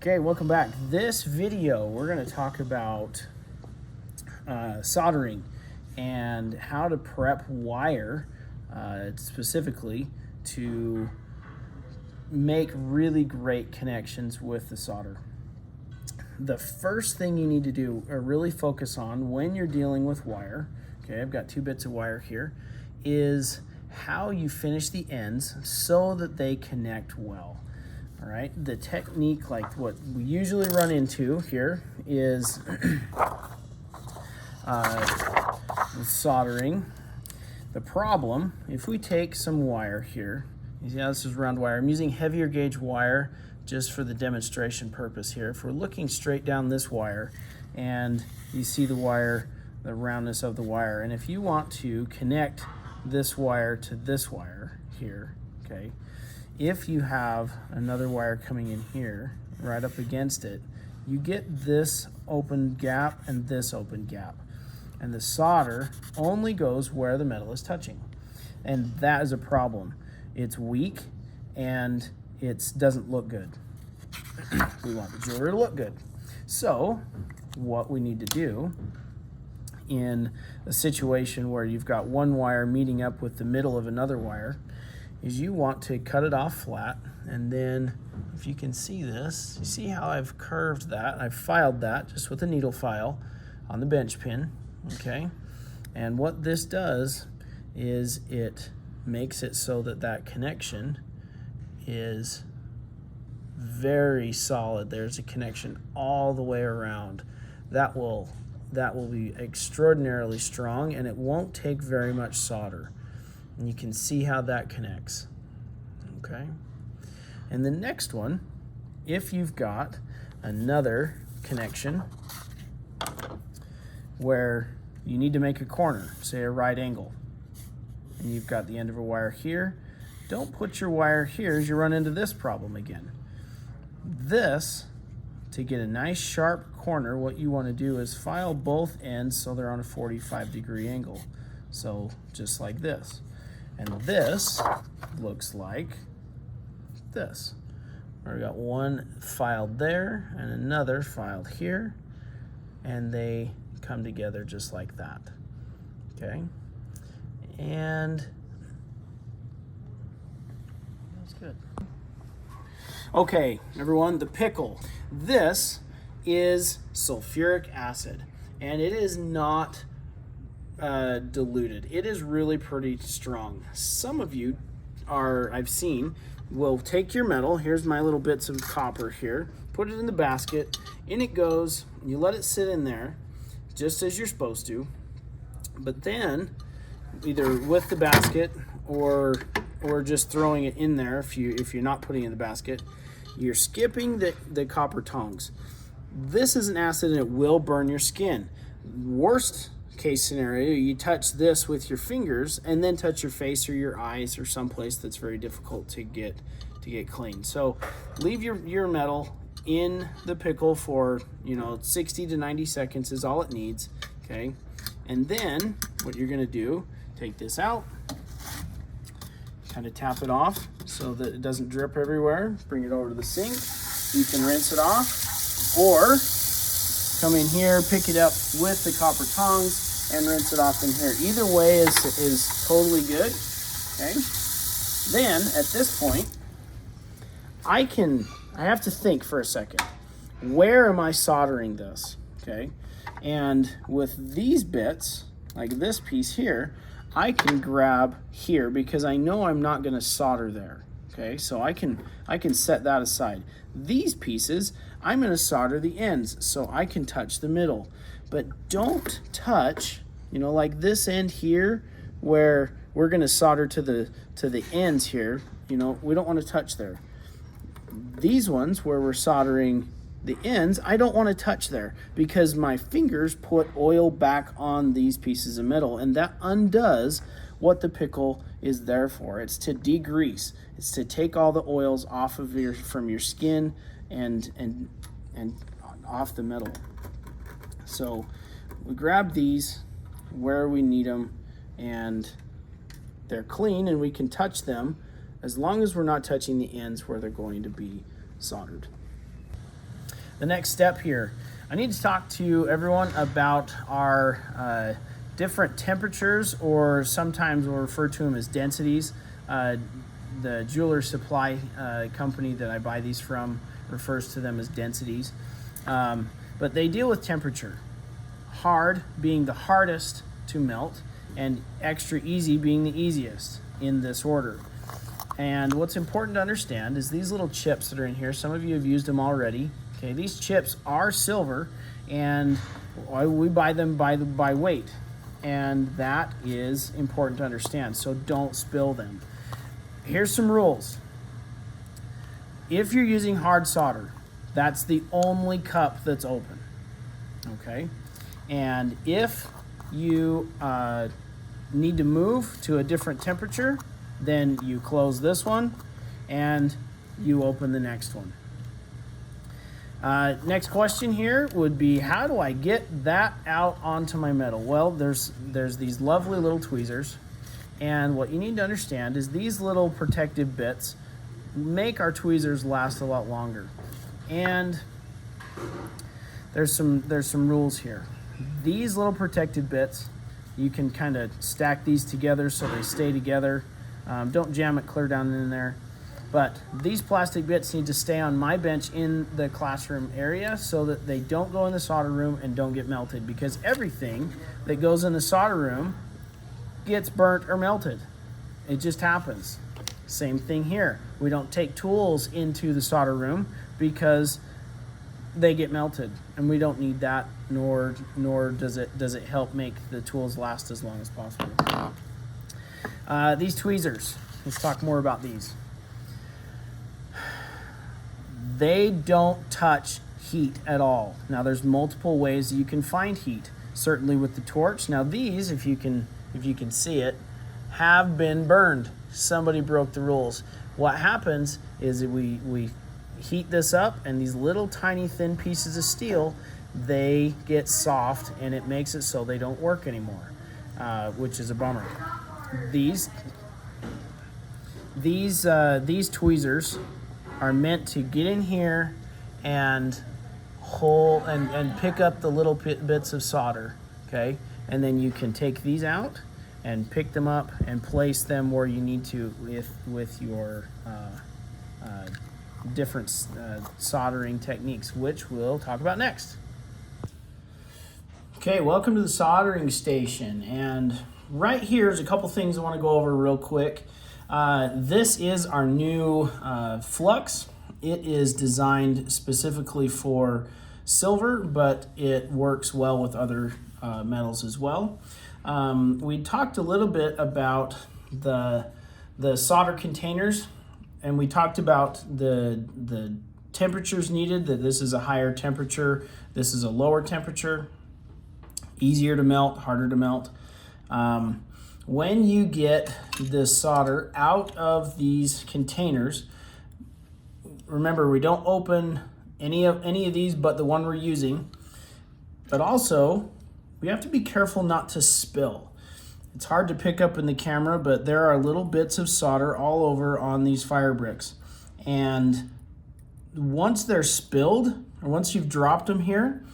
Okay, welcome back. This video, we're going to talk about soldering and how to prep wire specifically to make really great connections with the solder. The first thing you need to do or really focus on when you're dealing with wire, okay, I've got 2 bits of wire here, is how you finish the ends so that they connect well. All right, the technique, like what we usually run into here, is soldering. The problem, if we take some wire here, you see how this is round wire. I'm using heavier gauge wire just for the demonstration purpose here. If we're looking straight down this wire and you see the wire, the roundness of the wire, and if you want to connect this wire to this wire here, okay, if you have another wire coming in here right up against it, you get this open gap and this open gap. And the solder only goes where the metal is touching. And that is a problem. It's weak and it doesn't look good. We want the jewelry to look good. So what we need to do in a situation where you've got one wire meeting up with the middle of another wire is you want to cut it off flat, and then if you can see this, you see how I've curved that, I've filed that just with a needle file on the bench pin, okay? And what this does is it makes it so that that connection is very solid. There's a connection all the way around. That will be extraordinarily strong, and it won't take very much solder. And you can see how that connects, okay? And the next one, if you've got another connection where you need to make a corner, say a right angle, and you've got the end of a wire here, don't put your wire here as you run into this problem again. This, to get a nice sharp corner, what you want to do is file both ends so they're on a 45-degree angle. So just like this. And this looks like this. We've got one filed there and another filed here, and they come together just like that. Okay? And that's good. Okay, everyone, the pickle. This is sulfuric acid, and it is not diluted. It is really pretty strong. Some of you I've seen, will take your metal, here's my little bits of copper here, put it in the basket, in it goes, you let it sit in there, just as you're supposed to, but then, either with the basket or just throwing it in there, if you're not putting it in the basket, you're skipping the copper tongs. This is an acid and it will burn your skin. Worst case scenario, you touch this with your fingers and then touch your face or your eyes or someplace that's very difficult to get clean. So leave your metal in the pickle for 60 to 90 seconds is all it needs, okay? And then what you're gonna do, take this out, kind of tap it off so that it doesn't drip everywhere, bring it over to the sink, you can rinse it off, or come in here, pick it up with the copper tongs and rinse it off in here. Either way is totally good, okay? Then, at this point, I have to think for a second. Where am I soldering this, okay? And with these bits, like this piece here, I can grab here because I know I'm not gonna solder there, okay? So I can set that aside. These pieces, I'm gonna solder the ends so I can touch the middle. But don't touch, like this end here where we're gonna solder to the ends here, we don't wanna touch there. These ones where we're soldering the ends, I don't wanna touch there because my fingers put oil back on these pieces of metal, and that undoes what the pickle is there for. It's to degrease. It's to take all the oils off of from your skin and off the metal. So we grab these where we need them, and they're clean and we can touch them as long as we're not touching the ends where they're going to be soldered. the next step here. I need to talk to everyone about our different temperatures, or sometimes we'll refer to them as densities. The jeweler supply company that I buy these from refers to them as densities. But they deal with temperature. Hard being the hardest to melt, and extra easy being the easiest in this order. And what's important to understand is these little chips that are in here, some of you have used them already. Okay, these chips are silver, and we buy them by weight. And that is important to understand, so don't spill them. Here's some rules. If you're using hard solder, that's the only cup that's open, okay? And if you need to move to a different temperature, then you close this one and you open the next one. Next question here would be, how do I get that out onto my metal? Well, there's these lovely little tweezers, and what you need to understand is these little protective bits make our tweezers last a lot longer. And there's some rules here. These little protective bits, you can kind of stack these together so they stay together. Don't jam it clear down in there. But these plastic bits need to stay on my bench in the classroom area so that they don't go in the solder room and don't get melted, because everything that goes in the solder room gets burnt or melted. It just happens. Same thing here. We don't take tools into the solder room because they get melted, and we don't need that, nor does it help make the tools last as long as possible. These tweezers, let's talk more about these. They don't touch heat at all. Now there's multiple ways you can find heat, certainly with the torch. Now these, if you can see it, have been burned. Somebody broke the rules. What happens is that we heat this up, and these little tiny thin pieces of steel, they get soft, and it makes it so they don't work anymore, which is a bummer. These tweezers are meant to get in here and hold and pick up the little bits of solder, okay? And then you can take these out and pick them up and place them where you need to with your different soldering techniques, which we'll talk about next. Okay, welcome to the soldering station, and right here is a couple things I want to go over real quick. This is our new flux. It is designed specifically for silver, but it works well with other metals as well. We talked a little bit about the solder containers, and we talked about the temperatures needed, that this is a higher temperature, this is a lower temperature, easier to melt, harder to melt. When you get this solder out of these containers, remember, we don't open any of these but the one we're using, but also we have to be careful not to spill. It's hard to pick up in the camera, but there are little bits of solder all over on these fire bricks. And once they're spilled, or once you've dropped them here,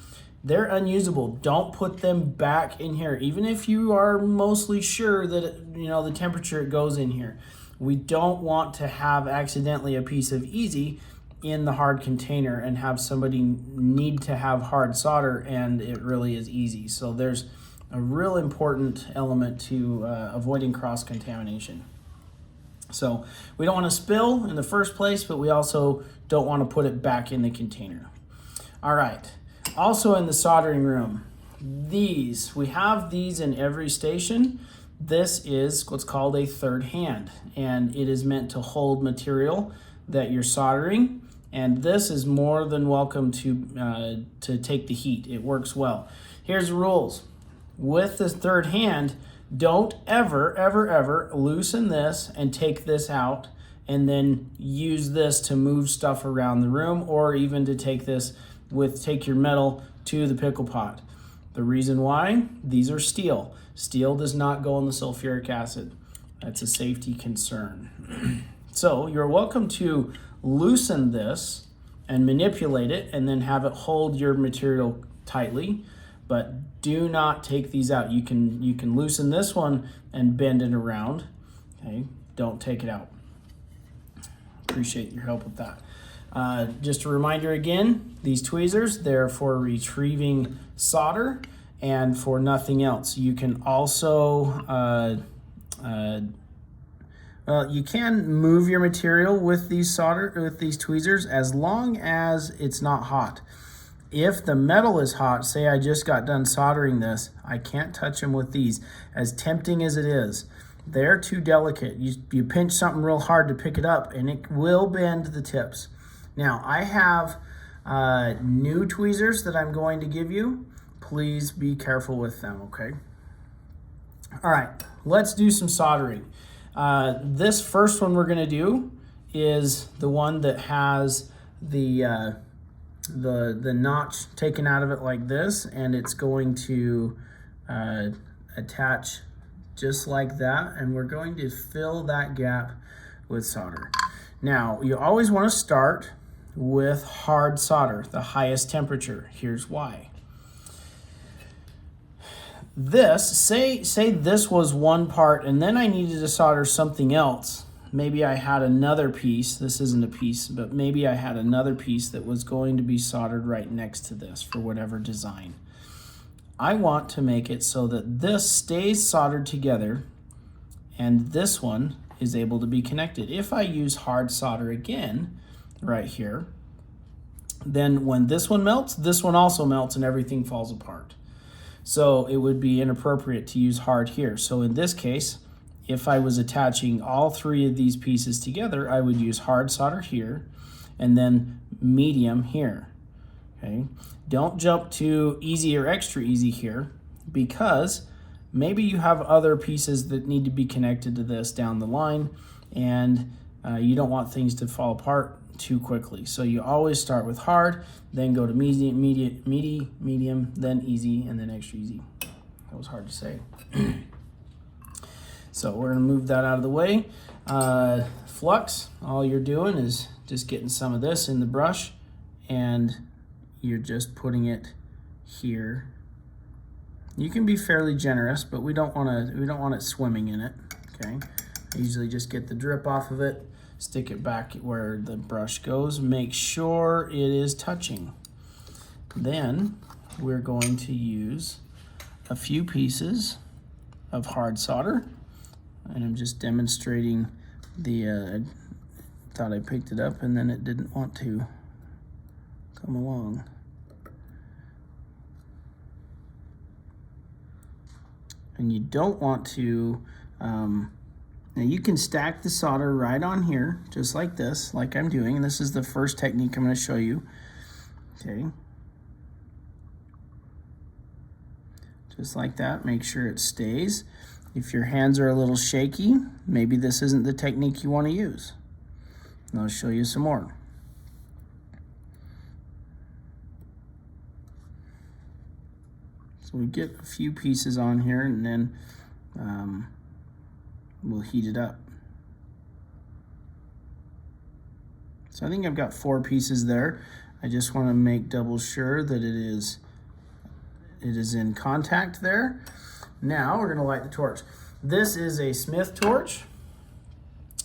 they're unusable. Don't put them back in here, even if you are mostly sure that the temperature it goes in here. We don't want to have accidentally a piece of easy in the hard container and have somebody need to have hard solder and it really is easy. So there's a real important element to avoiding cross-contamination. So we don't want to spill in the first place, but we also don't want to put it back in the container. All right. Also in the soldering room, we have these in every station. This is what's called a third hand, and it is meant to hold material that you're soldering, and this is more than welcome to take the heat. It works well. Here's the rules. With this third hand, don't ever loosen this and take this out and then use this to move stuff around the room, or even to take your metal to the pickle pot. The reason why, these are steel. Steel does not go in the sulfuric acid. That's a safety concern. So you're welcome to loosen this and manipulate it and then have it hold your material tightly, but do not take these out. You can loosen this one and bend it around, okay? Don't take it out. Appreciate your help with that. Just a reminder again, these tweezers, they're for retrieving solder and for nothing else. You can also, you can move your material with these tweezers as long as it's not hot. If the metal is hot, say I just got done soldering this, I can't touch them with these. As tempting as it is, they're too delicate. You pinch something real hard to pick it up and it will bend the tips. Now, I have new tweezers that I'm going to give you. Please be careful with them, okay? All right, let's do some soldering. This first one we're gonna do is the one that has the notch taken out of it like this, and it's going to attach just like that, and we're going to fill that gap with solder. Now, you always want to start with hard solder, the highest temperature. Here's why. This, say this was one part and then I needed to solder something else. Maybe I had another piece, this isn't a piece, but maybe I had another piece that was going to be soldered right next to this for whatever design. I want to make it so that this stays soldered together and this one is able to be connected. If I use hard solder again, right here, then when this one melts, this one also melts and everything falls apart. So it would be inappropriate to use hard here. So in this case, if I was attaching all three of these pieces together, I would use hard solder here and then medium here, okay? Don't jump to easy or extra easy here because maybe you have other pieces that need to be connected to this down the line and you don't want things to fall apart too quickly. So you always start with hard, then go to medium, then easy, and then extra easy. That was hard to say. So we're gonna move that out of the way. Flux, all you're doing is just getting some of this in the brush and you're just putting it here. You can be fairly generous, but we don't want it swimming in it, okay? I usually just get the drip off of it, stick it back where the brush goes, make sure it is touching. Then we're going to use a few pieces of hard solder, and I'm just demonstrating the, thought I picked it up and then it didn't want to come along. And you don't want to, now you can stack the solder right on here, just like this, like I'm doing. And this is the first technique I'm going to show you. Okay. Just like that, make sure it stays. If your hands are a little shaky, maybe this isn't the technique you want to use. And I'll show you some more. So we get a few pieces on here and then we'll heat it up. So I think I've got 4 pieces there. I just want to make double sure that it is in contact there. Now we're going to light the torch. This is a Smith torch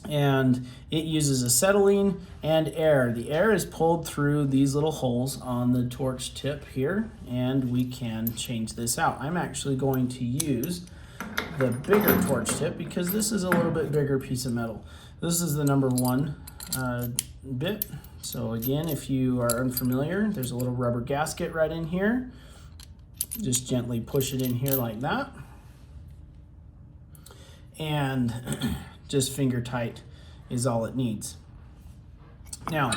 and it uses acetylene and air. The air is pulled through these little holes on the torch tip here and we can change this out. I'm actually going to use the bigger torch tip because this is a little bit bigger piece of metal. This is the number 1 bit. So again, if you are unfamiliar, there's a little rubber gasket right in here. Just gently push it in here like that. And just finger tight is all it needs. Now,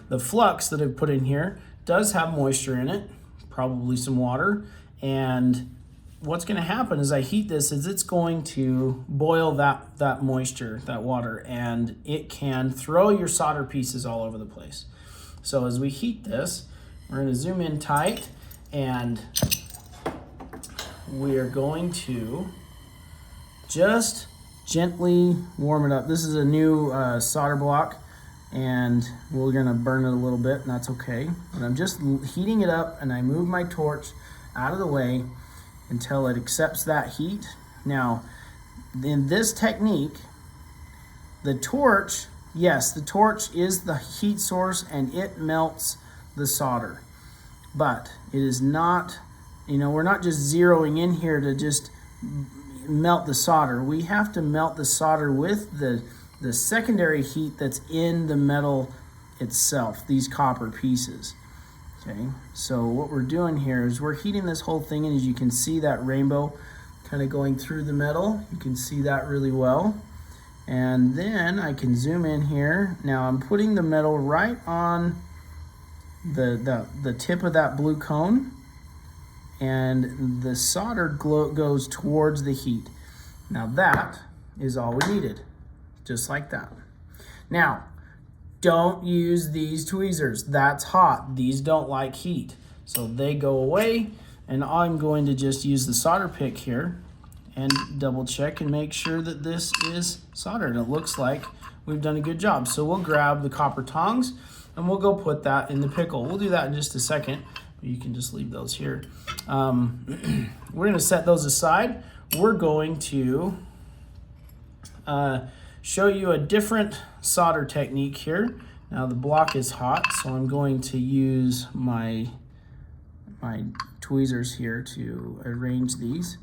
the flux that I've put in here does have moisture in it, probably some water, and what's going to happen as I heat this is it's going to boil that moisture, that water, and it can throw your solder pieces all over the place. So as we heat this, we're going to zoom in tight and we are going to just gently warm it up. This is a new solder block and we're gonna burn it a little bit, and that's okay. But I'm just heating it up, and I move my torch out of the way until it accepts that heat. Now, in this technique, the torch, yes, the torch is the heat source and it melts the solder. But it is not, we're not just zeroing in here to just melt the solder. We have to melt the solder with the secondary heat that's in the metal itself, these copper pieces. Okay, so what we're doing here is we're heating this whole thing, and as you can see that rainbow kind of going through the metal, you can see that really well. And then I can zoom in here. Now I'm putting the metal right on the tip of that blue cone, and the solder goes towards the heat. Now that is all we needed, just like that. Now, don't use these tweezers. That's hot. These don't like heat, so they go away. And I'm going to just use the solder pick here and double check and make sure that this is soldered. It looks like we've done a good job. So we'll grab the copper tongs and we'll go put that in the pickle. We'll do that in just a second. You can just leave those here. We're gonna set those aside. We're going to show you a different solder technique here. Now the block is hot, so I'm going to use my tweezers here to arrange these.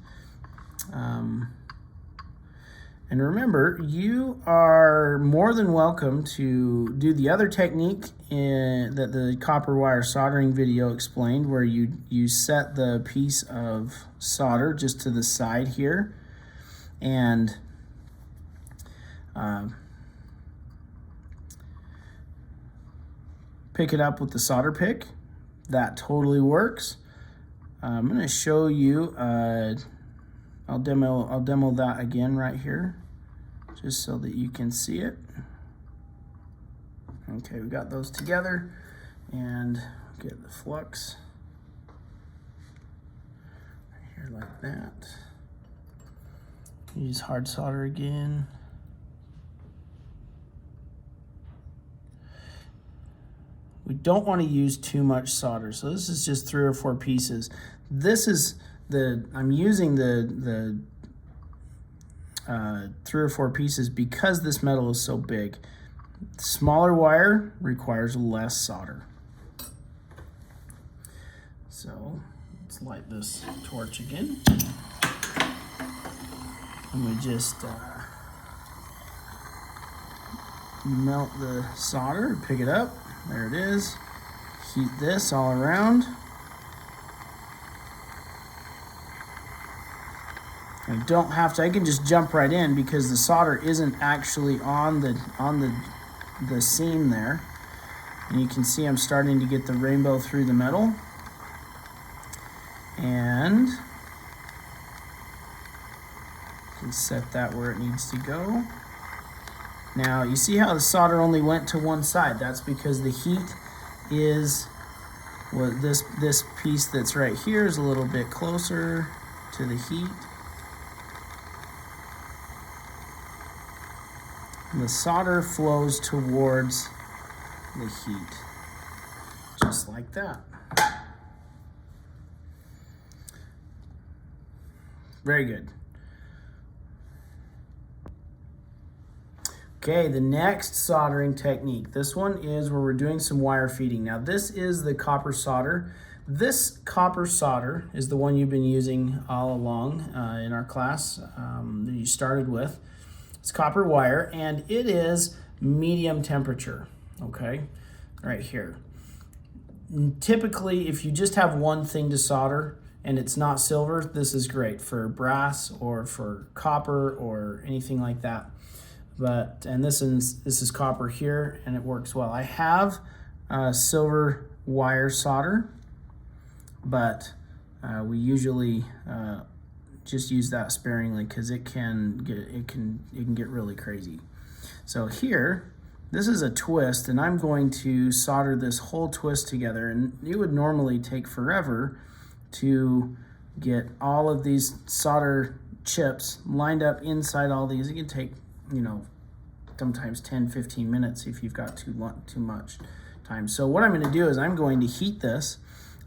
And remember, you are more than welcome to do the other technique that the copper wire soldering video explained, where you set the piece of solder just to the side here and pick it up with the solder pick. That totally works. I'm going to show you, I'll demo that again right here, just so that you can see it. Okay, we got those together, and get the flux right here like that. Use hard solder again. We don't want to use too much solder, so this is just 3 or 4 pieces. This is I'm using the 3 or 4 pieces because this metal is so big. Smaller wire requires less solder. So let's light this torch again. And we just melt the solder, pick it up. There it is. Heat this all around. I don't have to, I can just jump right in because the solder isn't actually on the seam there. And you can see I'm starting to get the rainbow through the metal. And you can set that where it needs to go. Now, you see how the solder only went to one side? That's because the heat is, well, this piece that's right here is a little bit closer to the heat. And the solder flows towards the heat, just like that. Very good. Okay, the next soldering technique. This one is where we're doing some wire feeding. Now this is the copper solder. This copper solder is the one you've been using all along in our class that you started with. It's copper wire, and it is medium temperature, okay, right here. Typically, if you just have one thing to solder and it's not silver, this is great for brass or for copper or anything like that. And this is copper here, and it works well. I have silver wire solder, but we usually just use that sparingly because it can get really crazy. So here, this is a twist, and I'm going to solder this whole twist together, and it would normally take forever to get all of these solder chips lined up inside all these. It can take, sometimes 10-15 minutes if you've got too much time. So what I'm going to do is I'm going to heat this.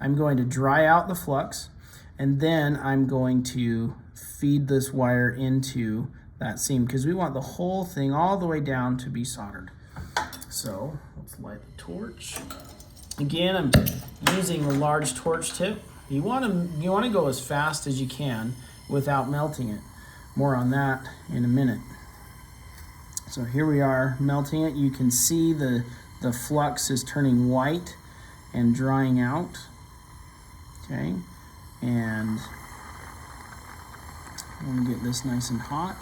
I'm going to dry out the flux, and then I'm going to feed this wire into that seam because we want the whole thing all the way down to be soldered. So let's light the torch. Again, I'm using a large torch tip. You want to go as fast as you can without melting it. More on that in a minute. So here we are melting it. You can see the flux is turning white and drying out. Okay, and I'm going to get this nice and hot.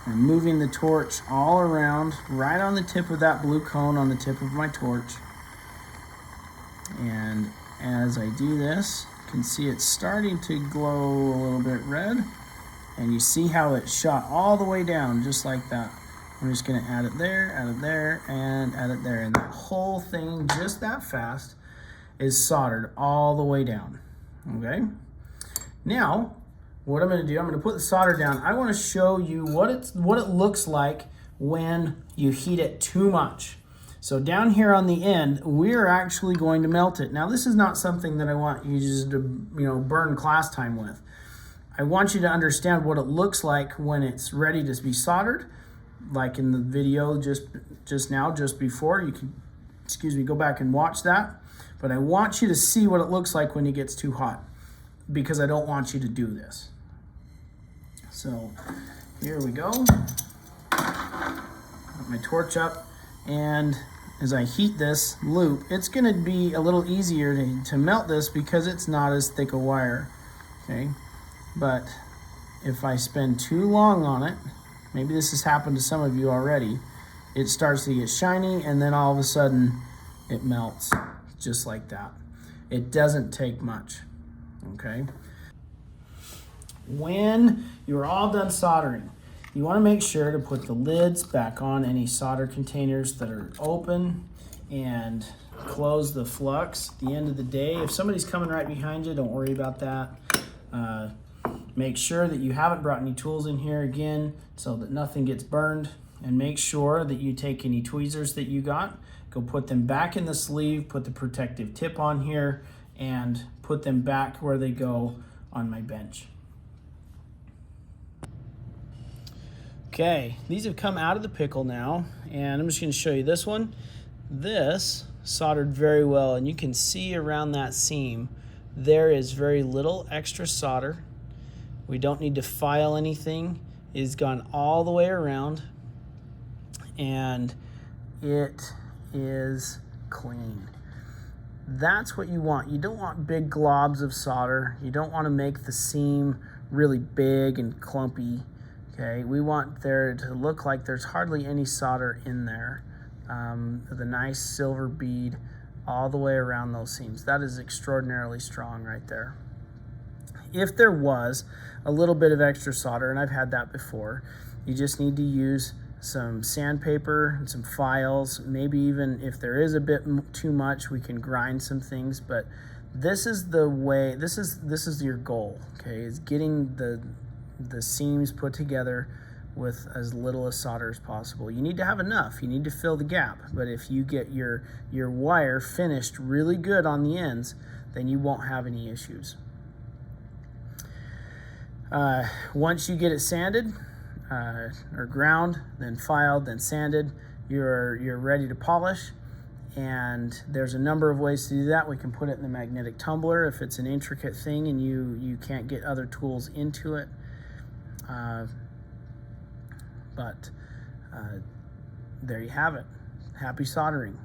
I'm moving the torch all around, right on the tip of that blue cone on the tip of my torch. And as I do this, you can see it's starting to glow a little bit red. And you see how it shot all the way down, just like that. I'm just going to add it there, and add it there. And that whole thing, just that fast, is soldered all the way down. Okay? Now, what I'm going to do, I'm going to put the solder down. I want to show you what it looks like when you heat it too much. So down here on the end, we're actually going to melt it. Now, this is not something that I want you just to burn class time with. I want you to understand what it looks like when it's ready to be soldered, like in the video just before. You can, go back and watch that. But I want you to see what it looks like when it gets too hot, because I don't want you to do this. So here we go. Put my torch up, and as I heat this loop, it's going to be a little easier to melt this because it's not as thick a wire. Okay, but if I spend too long on it, maybe this has happened to some of you already, it starts to get shiny, and then all of a sudden it melts just like that. It doesn't take much. Okay. When you're all done soldering, you want to make sure to put the lids back on any solder containers that are open and close the flux. At the end of the day, if somebody's coming right behind you, don't worry about that. Make sure that you haven't brought any tools in here again so that nothing gets burned, and make sure that you take any tweezers that you got, go put them back in the sleeve, put the protective tip on here, and put them back where they go on my bench. Okay, these have come out of the pickle now, and I'm just going to show you this one. This soldered very well, and you can see around that seam there is very little extra solder. We don't need to file anything. It has gone all the way around, and it is clean. That's what you want. You don't want big globs of solder. You don't want to make the seam really big and clumpy. Okay, we want there to look like there's hardly any solder in there. The nice silver bead all the way around those seams. That is extraordinarily strong right there. If there was a little bit of extra solder, and I've had that before, you just need to use some sandpaper and some files. Maybe even if there is a bit too much, we can grind some things. But this is the way. This is your goal. Okay, is getting the seams put together with as little as solder as possible. You need to have enough. You need to fill the gap. But if you get your wire finished really good on the ends, then you won't have any issues. Once you get it sanded or ground, then filed, then sanded, you're ready to polish. And there's a number of ways to do that. We can put it in the magnetic tumbler if it's an intricate thing and you can't get other tools into it. But there you have it. Happy soldering.